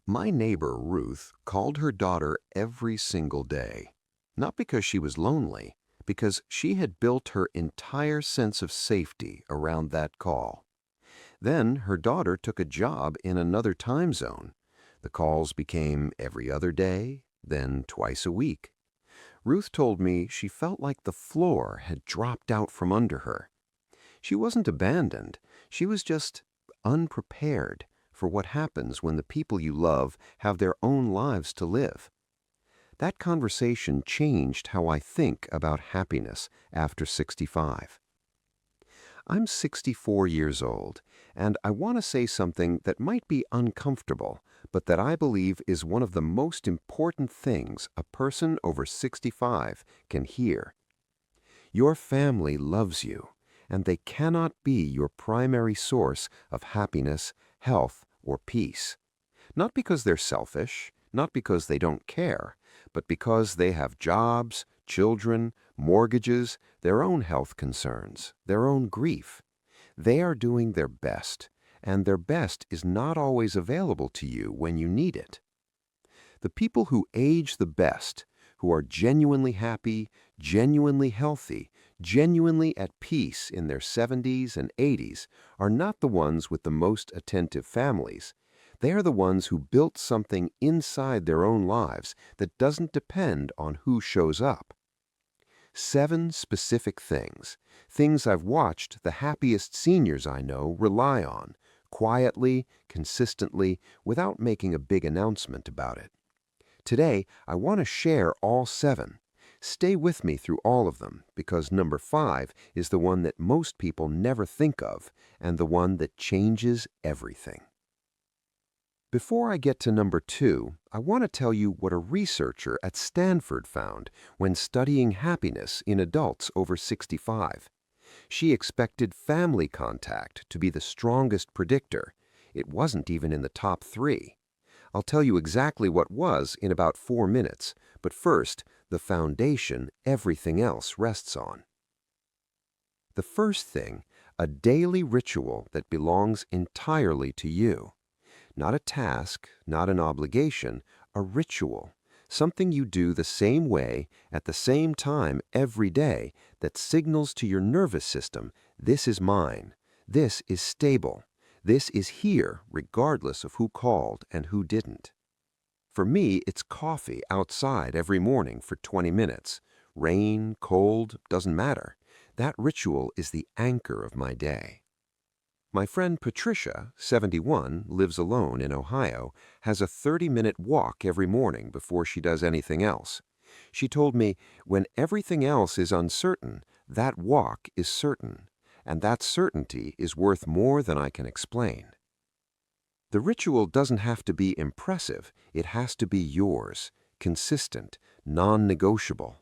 My neighbor Ruth called her daughter every single day, not because she was lonely, because she had built her entire sense of safety around that call. Then her daughter took a job in another time zone. The calls became every other day, then twice a week. Ruth told me she felt like the floor had dropped out from under her. She wasn't abandoned, she was just unprepared for what happens when the people you love have their own lives to live. That conversation changed how I think about happiness after 65. I'm 64 years old, and I want to say something that might be uncomfortable, but that I believe is one of the most important things a person over 65 can hear. Your family loves you, and they cannot be your primary source of happiness, health, or peace. Not because they're selfish, not because they don't care, but because they have jobs, children, mortgages, their own health concerns, their own grief. They are doing their best, and their best is not always available to you when you need it. The people who age the best, who are genuinely happy, genuinely healthy, genuinely at peace in their 70s and 80s, are not the ones with the most attentive families. They are the ones who built something inside their own lives that doesn't depend on who shows up. 7 specific things, things I've watched the happiest seniors I know rely on, quietly, consistently, without making a big announcement about it. Today, I want to share all 7. Stay with me through all of them, because number 5 is the one that most people never think of, and the one that changes everything. Before I get to number 2, I want to tell you what a researcher at Stanford found when studying happiness in adults over 65. She expected family contact to be the strongest predictor. It wasn't even in the top 3. I'll tell you exactly what was in about 4 minutes, but first, the foundation everything else rests on. The first thing, a daily ritual that belongs entirely to you. Not a task, not an obligation, a ritual. Something you do the same way, at the same time every day that signals to your nervous system, this is mine, this is stable, this is here regardless of who called and who didn't. For me, it's coffee outside every morning for 20 minutes. Rain, cold, doesn't matter. That ritual is the anchor of my day. My friend Patricia, 71, lives alone in Ohio, has a 30-minute walk every morning before she does anything else. She told me, when everything else is uncertain, that walk is certain, and that certainty is worth more than I can explain. The ritual doesn't have to be impressive, it has to be yours, consistent, non-negotiable.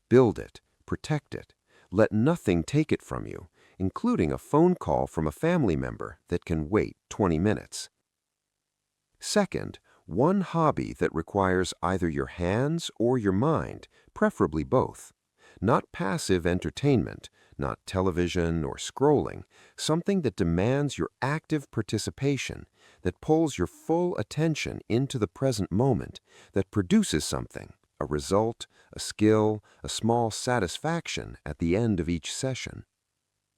Build it, protect it, let nothing take it from you, including a phone call from a family member that can wait 20 minutes. Second, one hobby that requires either your hands or your mind, preferably both. Not passive entertainment, not television or scrolling, something that demands your active participation, that pulls your full attention into the present moment, that produces something, a result, a skill, a small satisfaction at the end of each session.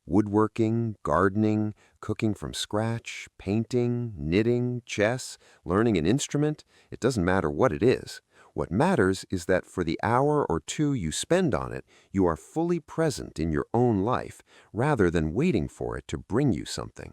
Woodworking, gardening, cooking from scratch, painting, knitting, chess, learning an instrument, it doesn't matter what it is. What matters is that for the hour or 2 you spend on it, you are fully present in your own life rather than waiting for it to bring you something.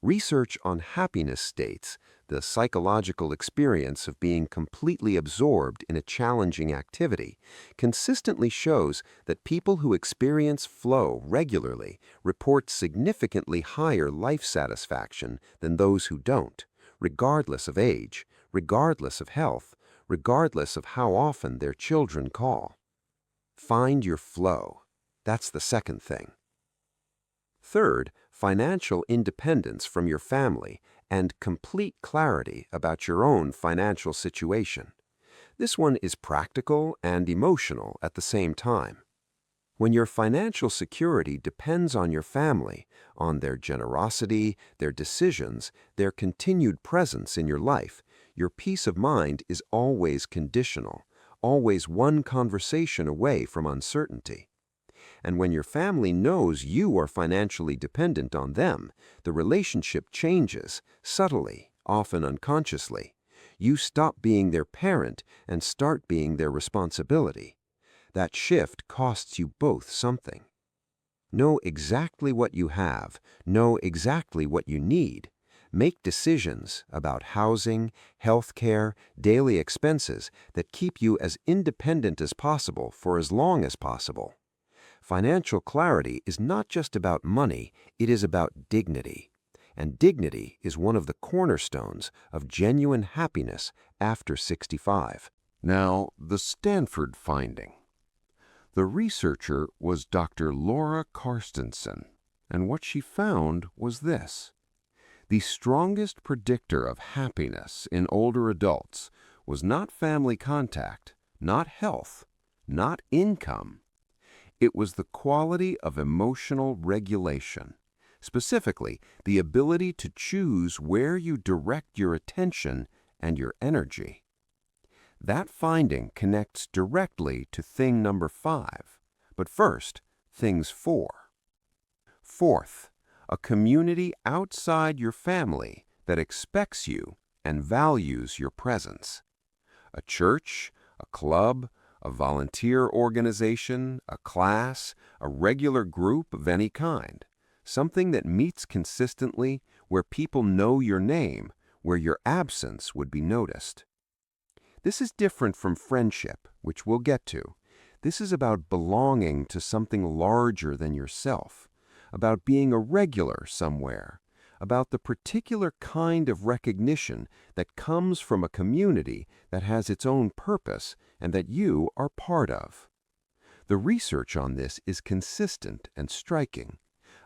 Research on happiness states the psychological experience of being completely absorbed in a challenging activity consistently shows that people who experience flow regularly report significantly higher life satisfaction than those who don't, regardless of age, regardless of health, regardless of how often their children call. Find your flow. That's the second thing. Third, financial independence from your family and complete clarity about your own financial situation. This one is practical and emotional at the same time. When your financial security depends on your family, on their generosity, their decisions, their continued presence in your life, your peace of mind is always conditional, always one conversation away from uncertainty. And when your family knows you are financially dependent on them, the relationship changes, subtly, often unconsciously. You stop being their parent and start being their responsibility. That shift costs you both something. Know exactly what you have, know exactly what you need. Make decisions about housing, health care, daily expenses that keep you as independent as possible for as long as possible. Financial clarity is not just about money, it is about dignity. And dignity is one of the cornerstones of genuine happiness after 65. Now, the Stanford finding. The researcher was Dr. Laura Carstensen, and what she found was this. The strongest predictor of happiness in older adults was not family contact, not health, not income. It was the quality of emotional regulation, specifically the ability to choose where you direct your attention and your energy. That finding connects directly to thing number 5, but first, things 4. Fourth, a community outside your family that expects you and values your presence. A church, a club, a volunteer organization, a class, a regular group of any kind. Something that meets consistently, where people know your name, where your absence would be noticed. This is different from friendship, which we'll get to. This is about belonging to something larger than yourself, about being a regular somewhere, about the particular kind of recognition that comes from a community that has its own purpose and that you are part of. The research on this is consistent and striking.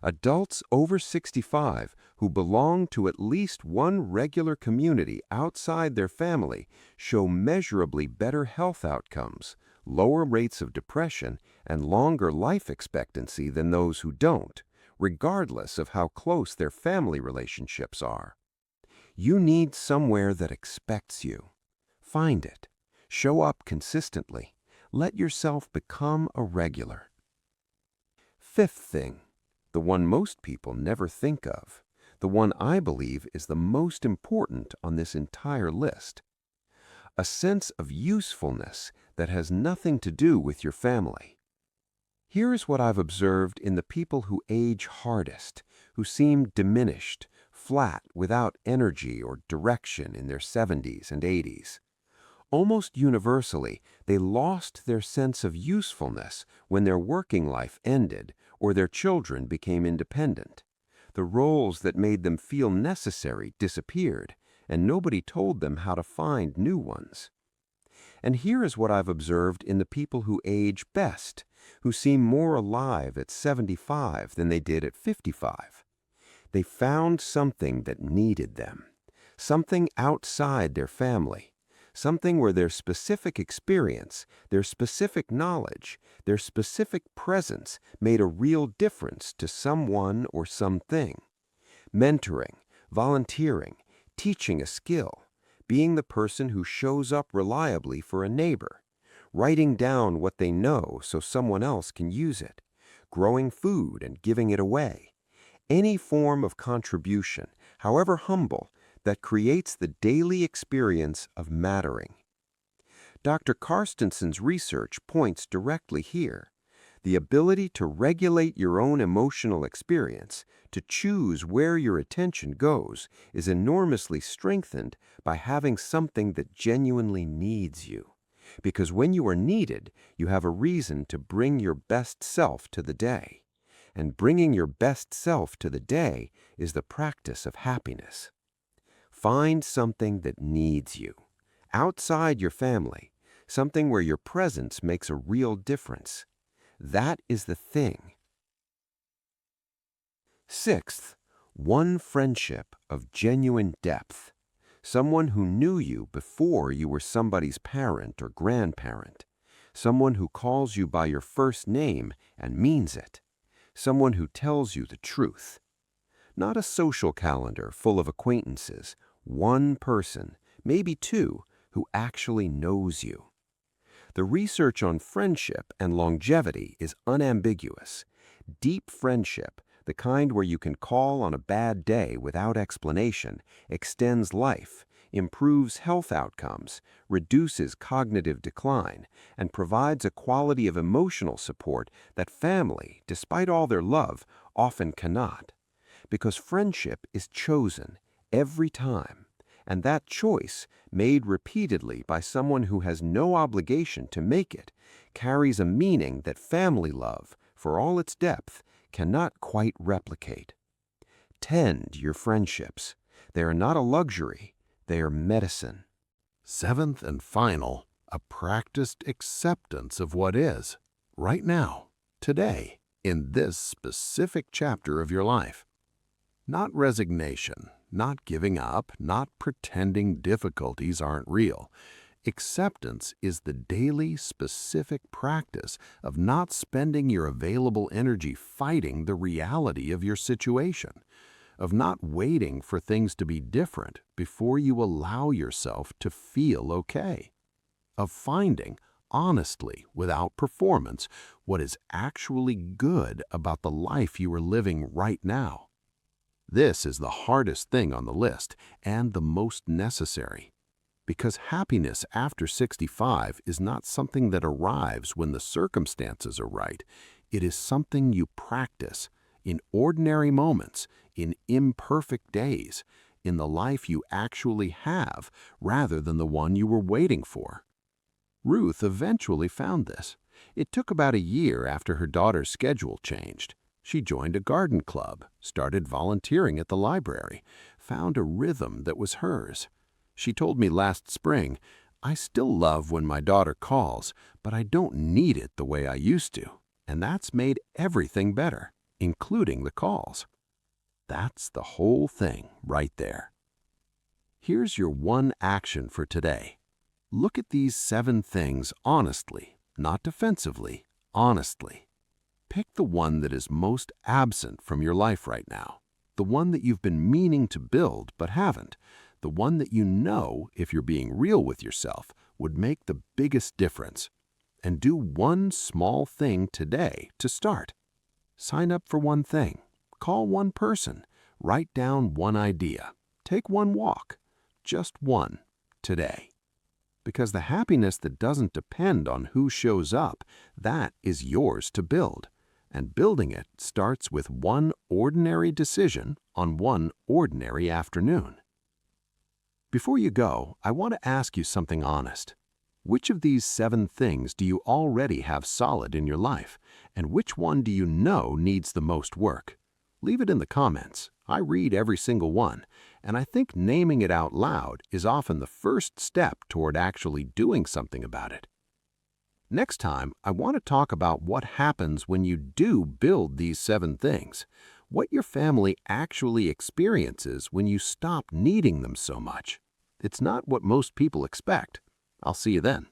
Adults over 65 who belong to at least one regular community outside their family show measurably better health outcomes, lower rates of depression, and longer life expectancy than those who don't, regardless of how close their family relationships are. You need somewhere that expects you. Find it. Show up consistently. Let yourself become a regular. Fifth thing, the one most people never think of, the one I believe is the most important on this entire list. A sense of usefulness that has nothing to do with your family. Here is what I've observed in the people who age hardest, who seem diminished, flat, without energy or direction in their 70s and 80s. Almost universally, they lost their sense of usefulness when their working life ended or their children became independent. The roles that made them feel necessary disappeared, and nobody told them how to find new ones. And here is what I've observed in the people who age best, who seem more alive at 75 than they did at 55. They found something that needed them, something outside their family, something where their specific experience, their specific knowledge, their specific presence made a real difference to someone or something. Mentoring, volunteering, teaching a skill, being the person who shows up reliably for a neighbor, writing down what they know so someone else can use it, growing food and giving it away. Any form of contribution, however humble, that creates the daily experience of mattering. Dr. Carstensen's research points directly here. The ability to regulate your own emotional experience, to choose where your attention goes, is enormously strengthened by having something that genuinely needs you. Because when you are needed, you have a reason to bring your best self to the day. And bringing your best self to the day is the practice of happiness. Find something that needs you, outside your family, something where your presence makes a real difference. That is the thing. Sixth, one friendship of genuine depth. Someone who knew you before you were somebody's parent or grandparent. Someone who calls you by your first name and means it. Someone who tells you the truth. Not a social calendar full of acquaintances. One person, maybe two, who actually knows you. The research on friendship and longevity is unambiguous. Deep friendship, the kind where you can call on a bad day without explanation, extends life, improves health outcomes, reduces cognitive decline, and provides a quality of emotional support that family, despite all their love, often cannot. Because friendship is chosen every time, and that choice, made repeatedly by someone who has no obligation to make it, carries a meaning that family love, for all its depth, cannot quite replicate. Tend your friendships. They are not a luxury, they are medicine. Seventh and final, a practiced acceptance of what is, right now, today, in this specific chapter of your life. Not resignation, not giving up, not pretending difficulties aren't real. Acceptance is the daily, specific practice of not spending your available energy fighting the reality of your situation, of not waiting for things to be different before you allow yourself to feel okay, of finding, honestly, without performance, what is actually good about the life you are living right now. This is the hardest thing on the list and the most necessary, because happiness after 65 is not something that arrives when the circumstances are right. It is something you practice in ordinary moments, in imperfect days, in the life you actually have rather than the one you were waiting for. Ruth eventually found this. It took about a year after her daughter's schedule changed. She joined a garden club, started volunteering at the library, found a rhythm that was hers. She told me last spring, "I still love when my daughter calls, but I don't need it the way I used to, and that's made everything better, including the calls." That's the whole thing right there. Here's your one action for today. Look at these 7 things honestly, not defensively, honestly. Pick the one that is most absent from your life right now, the one that you've been meaning to build but haven't, the one that you know, if you're being real with yourself, would make the biggest difference. And do one small thing today to start. Sign up for one thing, call one person, write down one idea, take one walk, just one, today. Because the happiness that doesn't depend on who shows up, that is yours to build. And building it starts with one ordinary decision on one ordinary afternoon. Before you go, I want to ask you something honest. Which of these 7 things do you already have solid in your life, and which one do you know needs the most work? Leave it in the comments. I read every single one, and I think naming it out loud is often the first step toward actually doing something about it. Next time, I want to talk about what happens when you do build these 7 things, what your family actually experiences when you stop needing them so much. It's not what most people expect. I'll see you then.